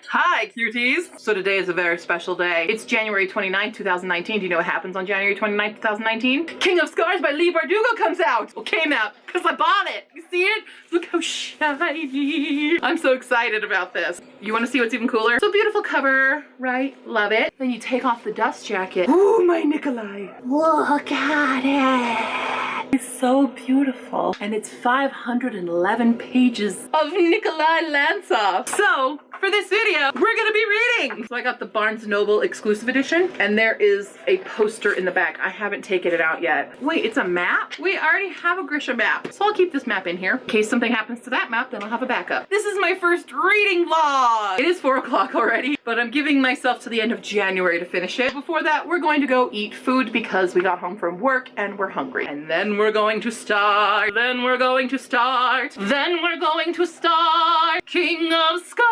Hi, cuties! So today is a very special day. It's January 29th, 2019. Do you know what happens on January 29th, 2019? King of Scars by Leigh Bardugo comes out! Well, came out, because I bought it! You see it? Look how shiny! I'm so excited about this. You want to see what's even cooler? So beautiful cover, right? Love it. Then you take off the dust jacket. Ooh, my Nikolai! Look at it! It's so beautiful. And it's 511 pages of Nikolai Lantsov. So, for this video, we're gonna be reading. So I got the Barnes Noble exclusive edition, and there is a poster in the back. I haven't taken it out yet. Wait, it's a map? We already have a Grisha map. So I'll keep this map in here. In case something happens to that map, then I'll have a backup. This is my first reading vlog. It is 4 o'clock already, but I'm giving myself to the end of January to finish it. Before that, we're going to go eat food because we got home from work and we're hungry. And then we're going to start. Then we're going to start. Then we're going to start. King of Scars.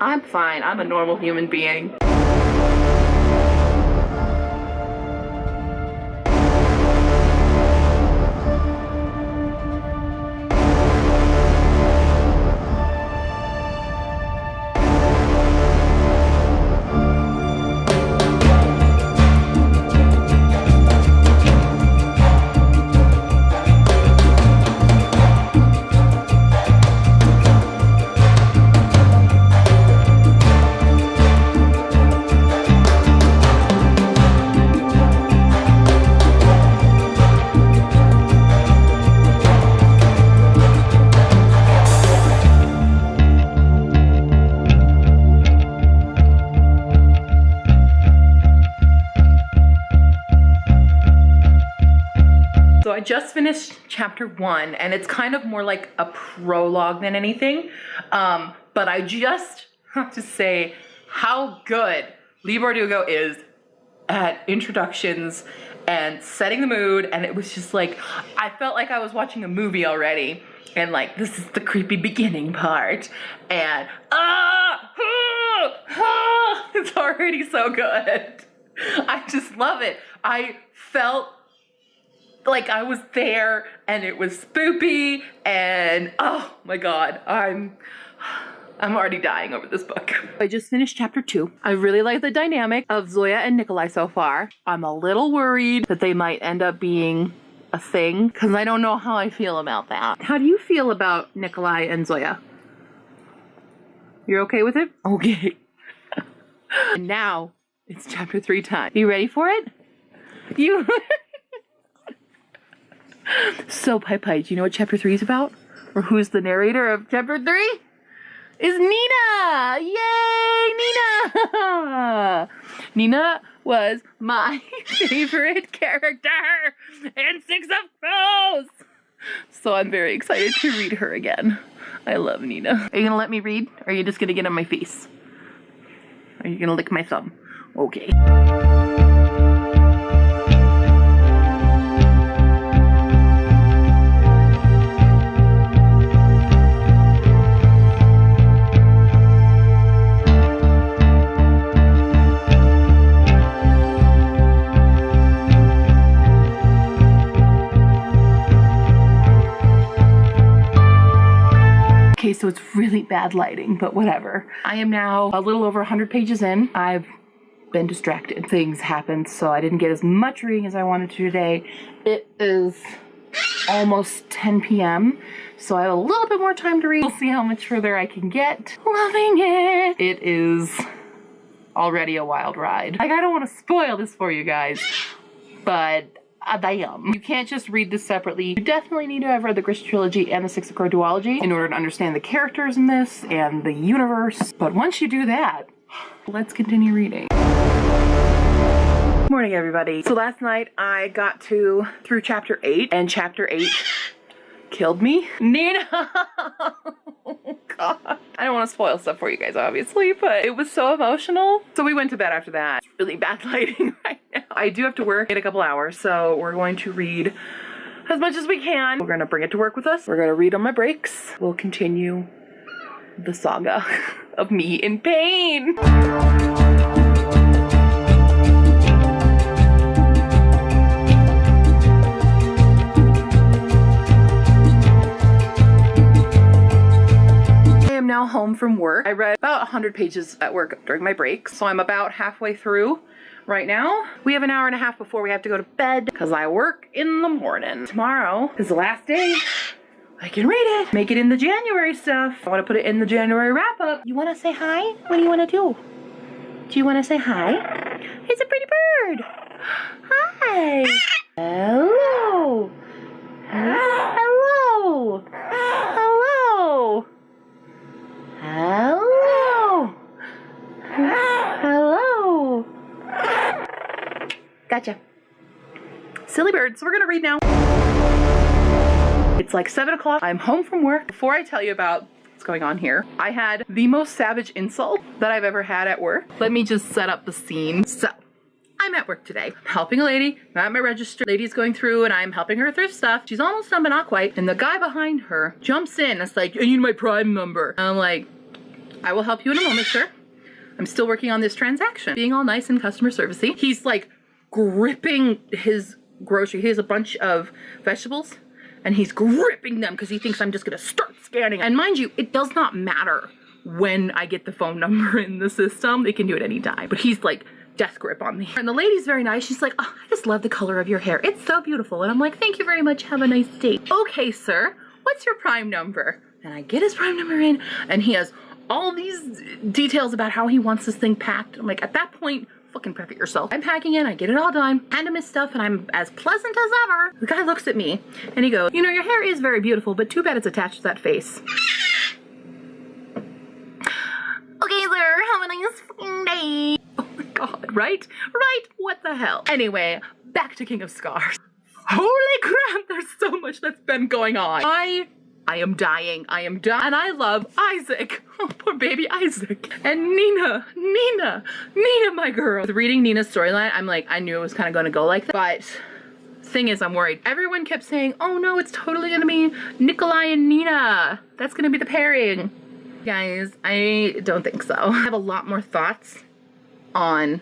I'm fine. I'm a normal human being. So I just finished chapter 1, and it's kind of more like a prologue than anything. But I just have to say how good Leigh Bardugo is at introductions and setting the mood. And it was just like, I felt like I was watching a movie already. And like, this is the creepy beginning part. And it's already so good. I just love it. I felt like I was there and it was spoopy and oh my god, I'm already dying over this book. I just finished chapter 2. I really like the dynamic of Zoya and Nikolai so far. I'm a little worried that they might end up being a thing because I don't know how I feel about that. How do you feel about Nikolai and Zoya? You're okay with it? Okay. And now it's chapter 3 time. You ready for it? You So, Pai, do you know what chapter 3 is about? Or who's the narrator of chapter 3? Is Nina! Yay, Nina! Nina was my favorite character in Six of Crows! So I'm very excited to read her again. I love Nina. Are you gonna let me read? Or are you just gonna get on my face? Are you gonna lick my thumb? Okay. Okay, so it's really bad lighting, but whatever. I am now a little over 100 pages in. I've been distracted. Things happened, so I didn't get as much reading as I wanted to today. It is almost 10 p.m., so I have a little bit more time to read. We'll see how much further I can get. Loving it! It is already a wild ride. Like, I don't want to spoil this for you guys, but damn. You can't just read this separately. You definitely need to have read the Grisha trilogy and the Six of Crows duology in order to understand the characters in this and the universe. But once you do that, let's continue reading. Morning, everybody. So last night I got through chapter 8, and chapter 8 killed me. Nina! Oh god. I don't want to spoil stuff for you guys, obviously, but it was so emotional. So we went to bed after that. It's really bad lighting right now. I do have to work in a couple hours, so we're going to read as much as we can. We're going to bring it to work with us. We're going to read on my breaks. We'll continue the saga of me in pain. now home from work. I read about 100 pages at work during my break, so I'm about halfway through right now. We have an hour and a half before we have to go to bed because I work in the morning. Tomorrow is the last day. I can read it. Make it in the January stuff. I want to put it in the January wrap up. You want to say hi? What do you want to do? Do you want to say hi? It's a pretty bird. Hi. Hello. Hello. Hello. Hello. Hello. Gotcha. Silly bird. So we're going to read now. It's like 7 o'clock. I'm home from work. Before I tell you about what's going on here, I had the most savage insult that I've ever had at work. Let me just set up the scene. So, I'm at work today. I'm helping a lady. I'm at my register. Lady's going through and I'm helping her thrift stuff. She's almost done, but not quite. And the guy behind her jumps in. It's like, I need my Prime number. And I'm like, I will help you in a moment, sir. I'm still working on this transaction. Being all nice and customer servicey. He's like gripping his grocery. He has a bunch of vegetables. And he's gripping them because he thinks I'm just gonna start scanning. And mind you, it does not matter when I get the phone number in the system. They can do it anytime. But he's like death grip on me. And the lady's very nice. She's like, oh, I just love the color of your hair. It's so beautiful. And I'm like, thank you very much. Have a nice day. Okay, sir, what's your Prime number? And I get his Prime number in and he has all these details about how he wants this thing packed. I'm like, at that point, fucking prep it yourself. I'm packing in, I get it all done, hand him his stuff, and I'm as pleasant as ever. The guy looks at me and he goes, you know, your hair is very beautiful, but too bad it's attached to that face. Okay, sir, have a nice fucking day. Oh my God, right? Right? What the hell? Anyway, back to King of Scars. Holy crap, there's so much that's been going on. I am dying. I am dying. And I love Isaac. Oh, poor baby Isaac. And Nina, my girl. With reading Nina's storyline, I'm like, I knew it was kind of going to go like that. But thing is, I'm worried. Everyone kept saying, oh no, it's totally going to be Nikolai and Nina. That's going to be the pairing. Guys, I don't think so. I have a lot more thoughts on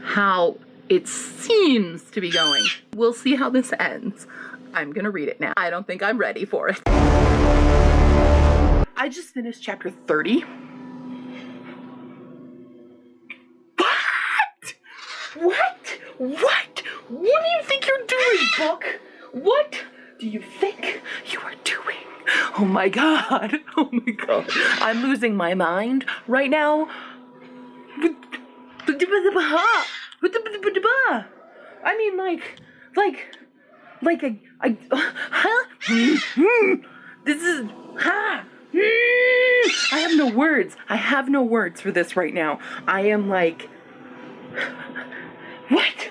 how it seems to be going. We'll see how this ends. I'm gonna read it now. I don't think I'm ready for it. I just finished chapter 30. What? What do you think you're doing, book? What do you think you are doing? Oh my God. Oh my God. I'm losing my mind right now. I mean, this is, I have no words. I have no words for this right now. I am like, what?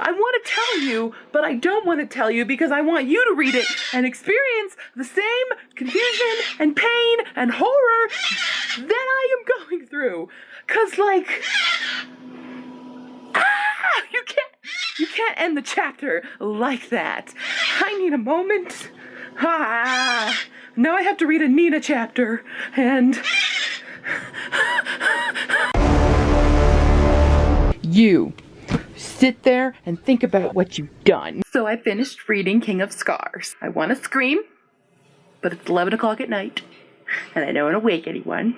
I want to tell you, but I don't want to tell you because I want you to read it and experience the same confusion and pain and horror that I am going through. Cause like, you can't end the chapter like that. I need a moment. Now I have to read a Nina chapter and you sit there and think about what you've done. So I finished reading King of Scars. I want to scream, but it's 11 o'clock at night and I don't want to wake anyone.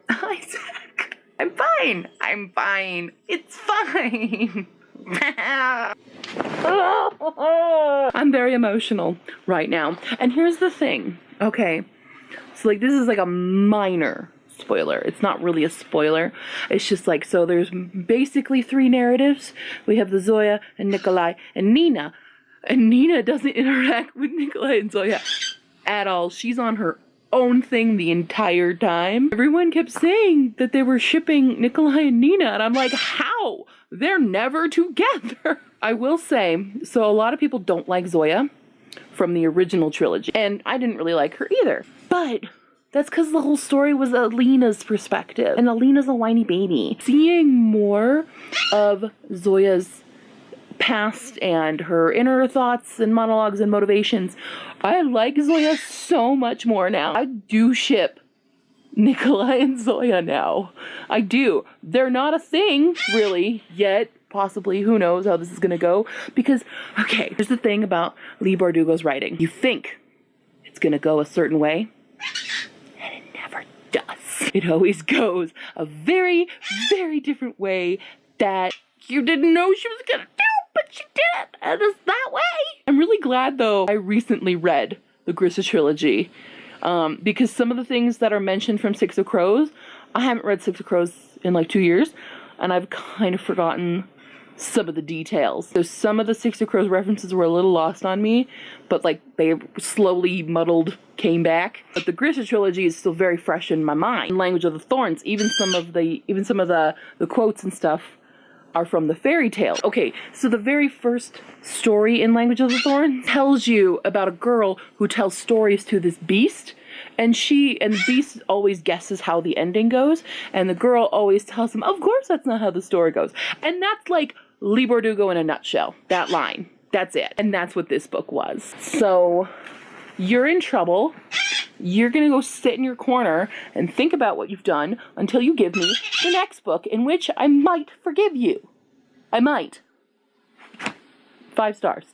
Isaac, I'm fine. I'm fine. It's fine. I'm very emotional right now. And here's the thing. Okay. So like this is like a minor spoiler. It's not really a spoiler. It's just like, so there's basically 3 narratives. We have the Zoya and Nikolai and Nina. And Nina doesn't interact with Nikolai and Zoya at all. She's on her own thing the entire time. Everyone kept saying that they were shipping Nikolai and Nina, and I'm like, how? They're never together. I will say, so a lot of people don't like Zoya from the original trilogy, and I didn't really like her either. But that's because the whole story was Alina's perspective, and Alina's a whiny baby. Seeing more of Zoya's past and her inner thoughts and monologues and motivations, I like Zoya so much more now. I do ship Nikolai and Zoya now. I do. They're not a thing, really, yet. possibly. Who knows how this is gonna go? Because, okay, here's the thing about Leigh Bardugo's writing. You think it's gonna go a certain way, and it never does. It always goes a very, very different way that you didn't know she was gonna do, but she did, and it's that way. I'm really glad, though, I recently read the Grissa trilogy, because some of the things that are mentioned from Six of Crows, I haven't read Six of Crows in like 2 years, and I've kind of forgotten some of the details. So some of the Six of Crows references were a little lost on me, but like they slowly muddled came back. But the Grissa trilogy is still very fresh in my mind. In Language of the Thorns, even some of the quotes and stuff are from the fairy tale. Okay, so the very first story in Language of the Thorns tells you about a girl who tells stories to this beast, and the beast always guesses how the ending goes, and the girl always tells him, of course that's not how the story goes. And that's like Leigh Bardugo in a nutshell. That line. That's it. And that's what this book was. So, you're in trouble. You're gonna go sit in your corner and think about what you've done until you give me the next book, in which I might forgive you. I might. 5 stars.